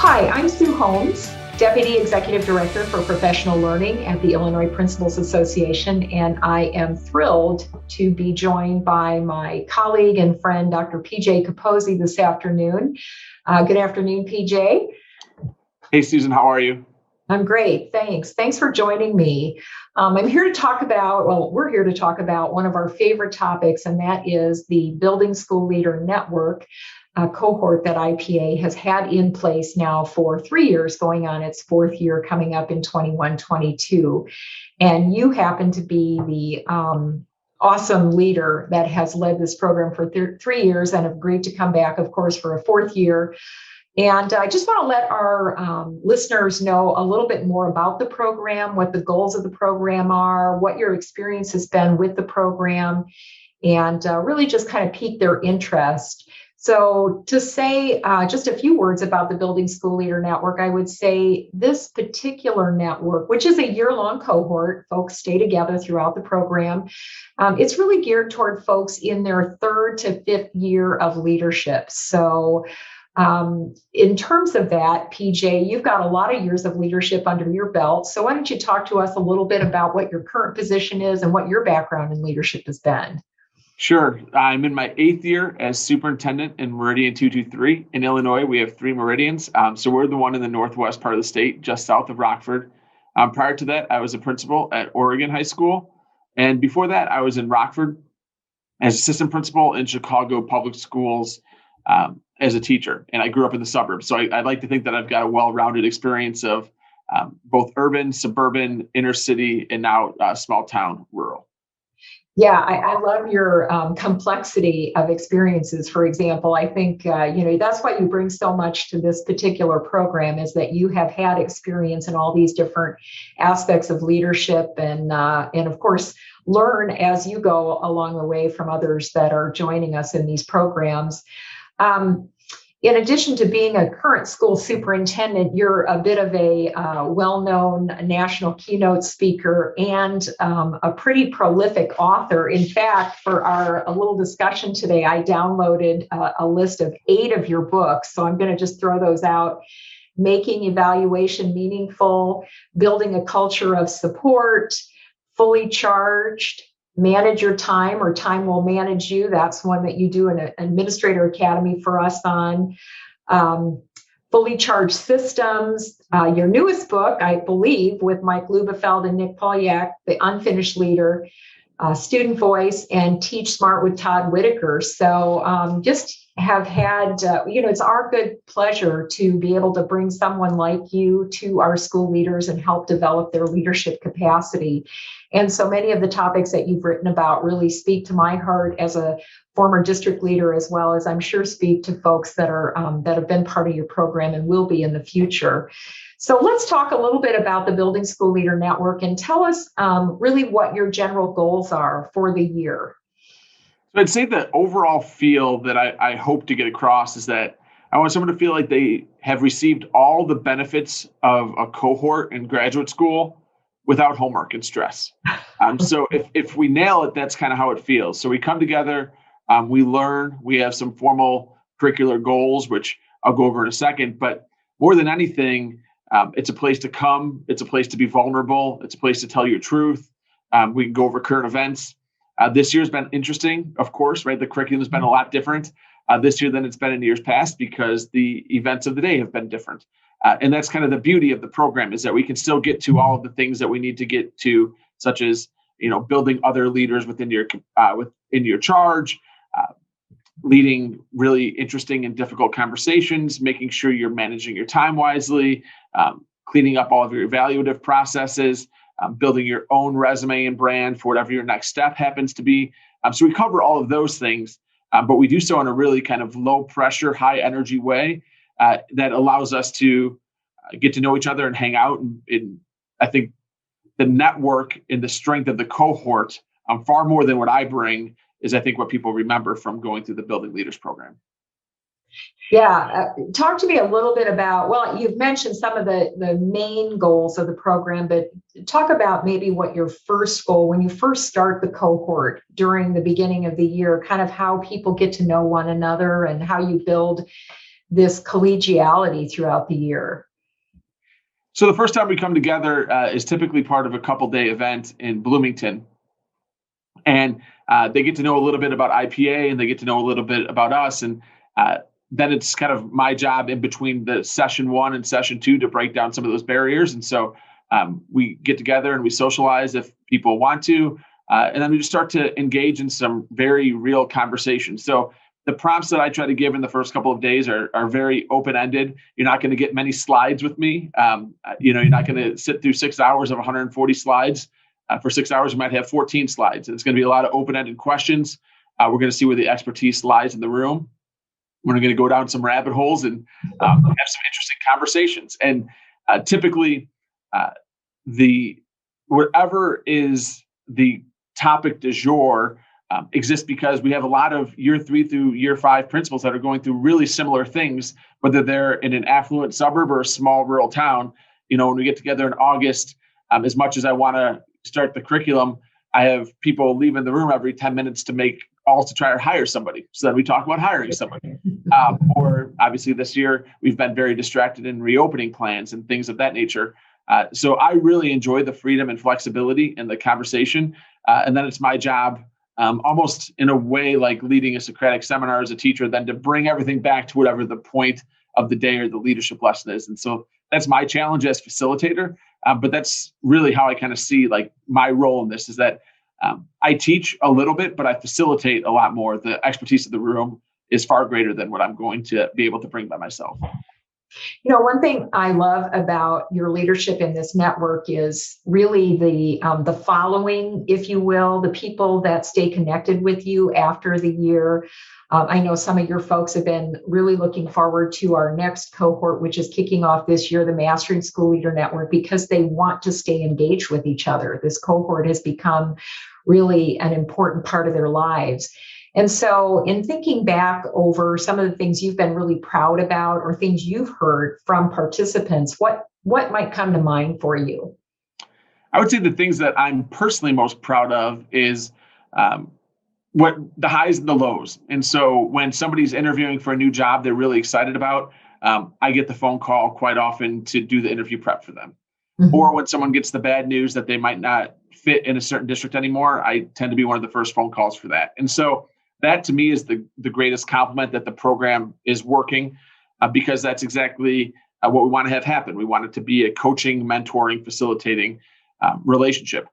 Hi, I'm Sue Holmes, Deputy Executive Director for Professional Learning at the Illinois Principals Association, and I am thrilled to be joined by my colleague and friend, Dr. PJ Caposey, this afternoon. Good afternoon, PJ. Hey, Susan, how are you? I'm great, thanks. Thanks for joining me. We're here to talk about one of our favorite topics, and that is the Building School Leader Network cohort that IPA has had in place now for 3 years, going on its fourth year, coming up in 21-22. And you happen to be the awesome leader that has led this program for 3 years and have agreed to come back, of course, for a fourth year. And I just want to let our listeners know a little bit more about the program, what the goals of the program are, what your experience has been with the program, and really just kind of pique their interest. So to say just a few words about the Building School Leader Network, I would say this particular network, which is a year-long cohort, folks stay together throughout the program. It's really geared toward folks in their third to fifth year of leadership. So in terms of that, PJ, you've got a lot of years of leadership under your belt. So why don't you talk to us a little bit about what your current position is and what your background in leadership has been? Sure. I'm in my 8th year as superintendent in Meridian 223. In Illinois, we have 3 meridians. So we're the one in the northwest part of the state, just south of Rockford. Prior to that, I was a principal at Oregon High School. And before that, I was in Rockford as assistant principal in Chicago Public Schools as a teacher. And I grew up in the suburbs. So I like to think that I've got a well-rounded experience of both urban, suburban, inner city, and now small town, rural. Yeah, I love your complexity of experiences. For example, I think, that's why you bring so much to this particular program, is that you have had experience in all these different aspects of leadership and of course, learn as you go along the way from others that are joining us in these programs. In addition to being a current school superintendent, you're a bit of a well-known national keynote speaker and a pretty prolific author. In fact, for our little discussion today, I downloaded a list of 8 of your books. So I'm going to just throw those out. Making Evaluation Meaningful, Building a Culture of Support, Fully Charged, Manage Your Time, or Time Will Manage You. That's one that you do an Administrator Academy for us on. Fully Charged Systems, your newest book, I believe, with Mike Lubefeld and Nick Polyak, The Unfinished Leader, Student Voice, and Teach Smart with Todd Whitaker. So just have had, it's our good pleasure to be able to bring someone like you to our school leaders and help develop their leadership capacity. And so many of the topics that you've written about really speak to my heart as a former district leader, as well as I'm sure speak to folks that are that have been part of your program and will be in the future. So let's talk a little bit about the Building School Leader Network and tell us really what your general goals are for the year. So I'd say the overall feel that I hope to get across is that I want someone to feel like they have received all the benefits of a cohort in graduate school without homework and stress. So if we nail it, that's kind of how it feels. So we come together, we learn, we have some formal curricular goals, which I'll go over in a second. But more than anything, it's a place to come. It's a place to be vulnerable. It's a place to tell your truth. We can go over current events. This year's been interesting, of course, right? The curriculum has been a lot different this year than it's been in years past because the events of the day have been different. And that's kind of the beauty of the program, is that we can still get to all of the things that we need to get to, such as, building other leaders within your charge, leading really interesting and difficult conversations, making sure you're managing your time wisely, cleaning up all of your evaluative processes, building your own resume and brand for whatever your next step happens to be. So we cover all of those things, but we do so in a really kind of low pressure, high energy way that allows us to get to know each other and hang out. And I think the network and the strength of the cohort, far more than what I bring, is I think what people remember from going through the Building Leaders program. Yeah. Talk to me a little bit about, well, you've mentioned some of the main goals of the program, but talk about maybe what your first goal, when you first start the cohort during the beginning of the year, kind of how people get to know one another and how you build this collegiality throughout the year? So the first time we come together is typically part of a couple-day event in Bloomington. And they get to know a little bit about IPA and they get to know a little bit about us. And then it's kind of my job in between the session 1 and session 2 to break down some of those barriers. And so we get together and we socialize if people want to. And then we just start to engage in some very real conversations. So the prompts that I try to give in the first couple of days are very open-ended. You're not going to get many slides with me. You're not going to sit through 6 hours of 140 slides. For 6 hours, you might have 14 slides. It's going to be a lot of open-ended questions. We're going to see where the expertise lies in the room. We're going to go down some rabbit holes and have some interesting conversations. And typically, whatever is the topic du jour exists because we have a lot of year 3 through year 5 principals that are going through really similar things, whether they're in an affluent suburb or a small rural town. When we get together in August, as much as I want to start the curriculum, I have people leaving the room every 10 minutes to try to hire somebody. So then we talk about hiring somebody. Or obviously this year, we've been very distracted in reopening plans and things of that nature. So I really enjoy the freedom and flexibility in the conversation. And then it's my job, almost in a way like leading a Socratic seminar as a teacher, then to bring everything back to whatever the point of the day or the leadership lesson is. And so that's my challenge as facilitator. But that's really how I kind of see like my role in this is that I teach a little bit, but I facilitate a lot more. The expertise of the room is far greater than what I'm going to be able to bring by myself. One thing I love about your leadership in this network is really the following, if you will, the people that stay connected with you after the year. I know some of your folks have been really looking forward to our next cohort, which is kicking off this year, the Mastering School Leader Network, because they want to stay engaged with each other. This cohort has become really an important part of their lives. And so in thinking back over some of the things you've been really proud about or things you've heard from participants, what might come to mind for you? I would say the things that I'm personally most proud of is what the highs and the lows. And so when somebody's interviewing for a new job they're really excited about, I get the phone call quite often to do the interview prep for them. Mm-hmm. Or when someone gets the bad news that they might not fit in a certain district anymore, I tend to be one of the first phone calls for that. And so that to me is the greatest compliment that the program is working because that's exactly what we want to have happen. We want it to be a coaching, mentoring, facilitating relationship.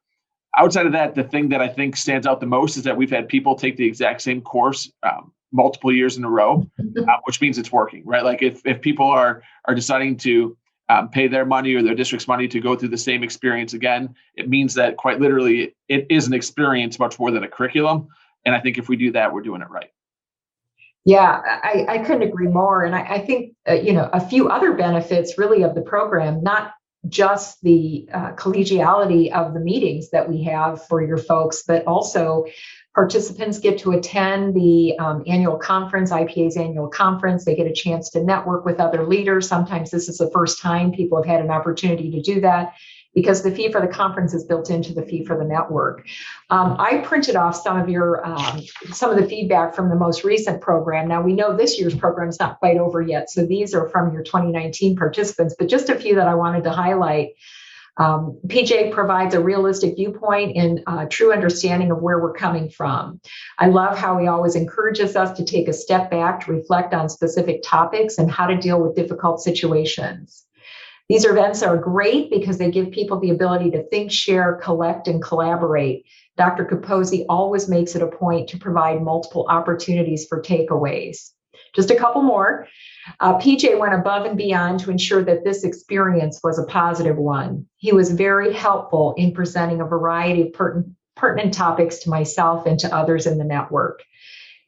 Outside of that, the thing that I think stands out the most is that we've had people take the exact same course multiple years in a row, which means it's working, right? Like if people are deciding to pay their money or their district's money to go through the same experience again, it means that quite literally it is an experience much more than a curriculum. And I think if we do that, we're doing it right. Yeah, I couldn't agree more. And I think, a few other benefits really of the program, not just the collegiality of the meetings that we have for your folks, but also participants get to attend the annual conference, IPA's annual conference. They get a chance to network with other leaders. Sometimes this is the first time people have had an opportunity to do that because the fee for the conference is built into the fee for the network. I printed off some of the feedback from the most recent program. Now we know this year's program is not quite over yet, so these are from your 2019 participants, but just a few that I wanted to highlight. PJ provides a realistic viewpoint and true understanding of where we're coming from. I love how he always encourages us to take a step back to reflect on specific topics and how to deal with difficult situations. These events are great because they give people the ability to think, share, collect, and collaborate. Dr. Caposey always makes it a point to provide multiple opportunities for takeaways. Just a couple more. PJ went above and beyond to ensure that this experience was a positive one. He was very helpful in presenting a variety of pertinent topics to myself and to others in the network.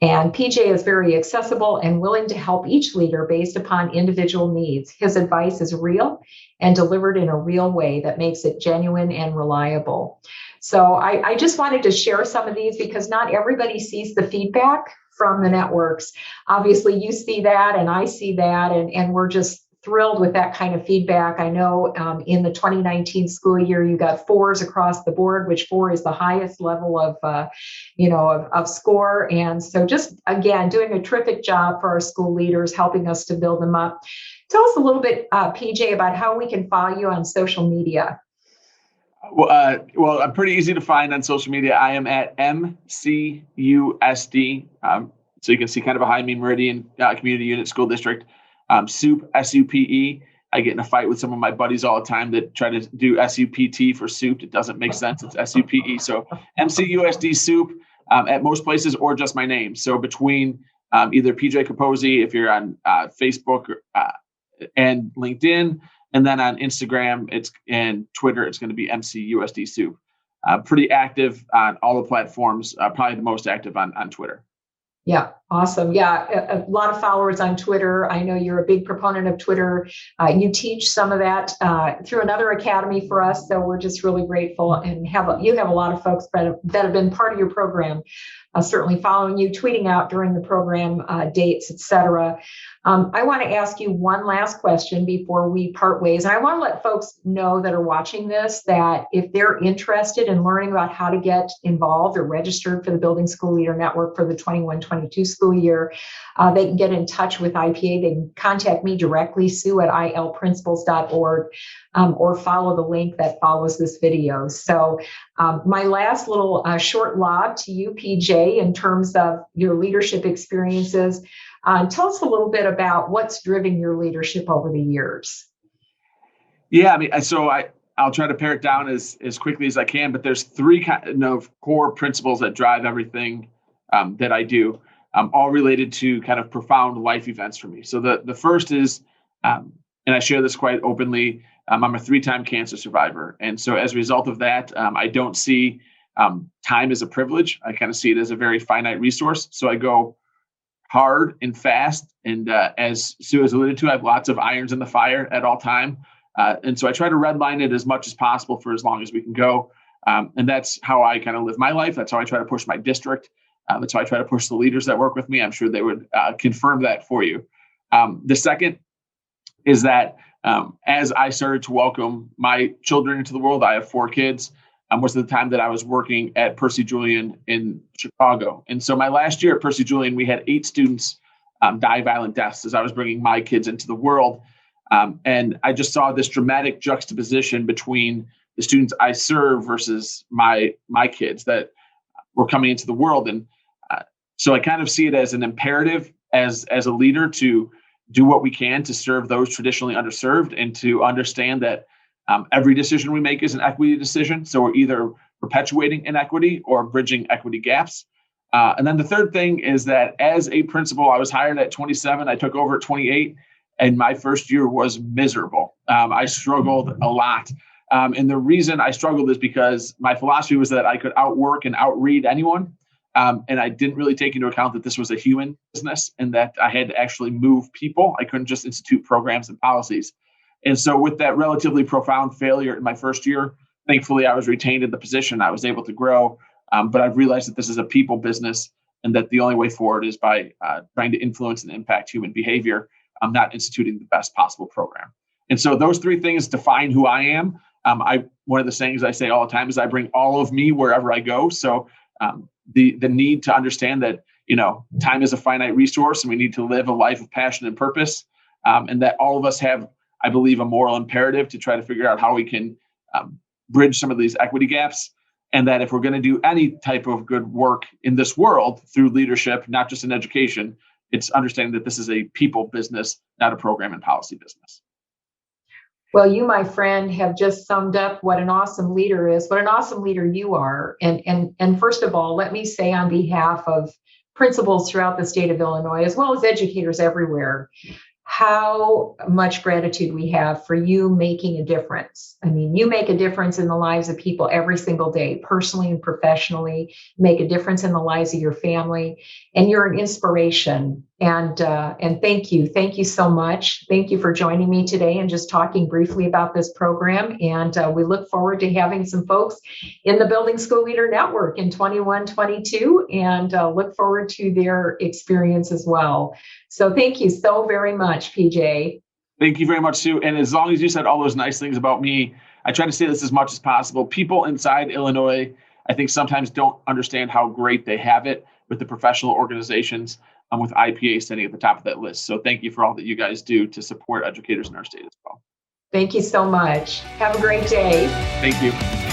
And PJ is very accessible and willing to help each leader based upon individual needs. His advice is real and delivered in a real way that makes it genuine and reliable. So I just wanted to share some of these because not everybody sees the feedback from the networks. Obviously, you see that and I see that, and we're just thrilled with that kind of feedback. I know in the 2019 school year, you got 4s across the board, which 4 is the highest level of, of score. And so just, again, doing a terrific job for our school leaders, helping us to build them up. Tell us a little bit, PJ, about how we can follow you on social media. Well, I'm pretty easy to find on social media. I am at MCUSD. So you can see kind of behind me, Meridian Community Unit School District. SUPE, SUPE. I get in a fight with some of my buddies all the time that try to do SUPT for SUPE. It doesn't make sense. It's SUPE. So MCUSD SUPE at most places, or just my name. So between either PJ Caposey, if you're on Facebook and LinkedIn, and then on Instagram and Twitter, it's going to be MCUSD SUPE. Pretty active on all the platforms, probably the most active on Twitter. Yeah, awesome. Yeah, a lot of followers on Twitter. I know you're a big proponent of Twitter. You teach some of that through another academy for us, so we're just really grateful. And you have a lot of folks that have been part of your program, certainly following you, tweeting out during the program dates, etc. I want to ask you one last question before we part ways. And I want to let folks know that are watching this that if they're interested in learning about how to get involved or registered for the Building School Leader Network for the 21-22 school year, they can get in touch with IPA. They can contact me directly, sue@ilprincipals.org, or follow the link that follows this video. So my last little short lob to you, PJ, in terms of your leadership experiences. Tell us a little bit about what's driven your leadership over the years. Yeah, I mean, I'll try to pare it down as quickly as I can, but there's 3 kind of core principles that drive everything that I do, all related to kind of profound life events for me. So the first is, and I share this quite openly, I'm a 3-time cancer survivor. And so as a result of that, I don't see time as a privilege. I kind of see it as a very finite resource. So I go hard and fast. And as Sue has alluded to, I have lots of irons in the fire at all time. And so I try to redline it as much as possible for as long as we can go. And that's how I kind of live my life. That's how I try to push my district. That's how I try to push the leaders that work with me. I'm sure they would confirm that for you. The second is that as I started to welcome my children into the world, I have 4 kids. Most of the time that I was working at Percy Julian in Chicago. And so my last year at Percy Julian, we had 8 students die violent deaths as I was bringing my kids into the world. And I just saw this dramatic juxtaposition between the students I serve versus my kids that were coming into the world. And so I kind of see it as an imperative as a leader to do what we can to serve those traditionally underserved and to understand that every decision we make is an equity decision. So we're either perpetuating inequity or bridging equity gaps. And then the third thing is that as a principal, I was hired at 27. I took over at 28. And my first year was miserable. I struggled a lot. And the reason I struggled is because my philosophy was that I could outwork and outread anyone. And I didn't really take into account that this was a human business and that I had to actually move people. I couldn't just institute programs and policies. And so with that relatively profound failure in my first year, thankfully, I was retained in the position. I was able to grow. But I've realized that this is a people business and that the only way forward is by trying to influence and impact human behavior. I'm not instituting the best possible program. And so those 3 things define who I am. One of the sayings I say all the time is I bring all of me wherever I go. So the need to understand that, time is a finite resource and we need to live a life of passion and purpose. And that all of us have, I believe, a moral imperative to try to figure out how we can bridge some of these equity gaps. And that if we're going to do any type of good work in this world through leadership, not just in education, it's understanding that this is a people business, not a program and policy business. Well, you, my friend, have just summed up what an awesome leader is, what an awesome leader you are. And first of all, let me say on behalf of principals throughout the state of Illinois, as well as educators everywhere, how much gratitude we have for you making a difference. I mean, you make a difference in the lives of people every single day, personally and professionally, make a difference in the lives of your family, and you're an inspiration. And thank you. Thank you so much. Thank you for joining me today and just talking briefly about this program. And we look forward to having some folks in the Building School Leader Network in 21-22 and look forward to their experience as well. So thank you so very much, PJ. Thank you very much, Sue. And as long as you said all those nice things about me, I try to say this as much as possible. People inside Illinois, I think sometimes don't understand how great they have it with the professional organizations, with IPA standing at the top of that list. So thank you for all that you guys do to support educators in our state as well. Thank you so much. Have a great day. Thank you.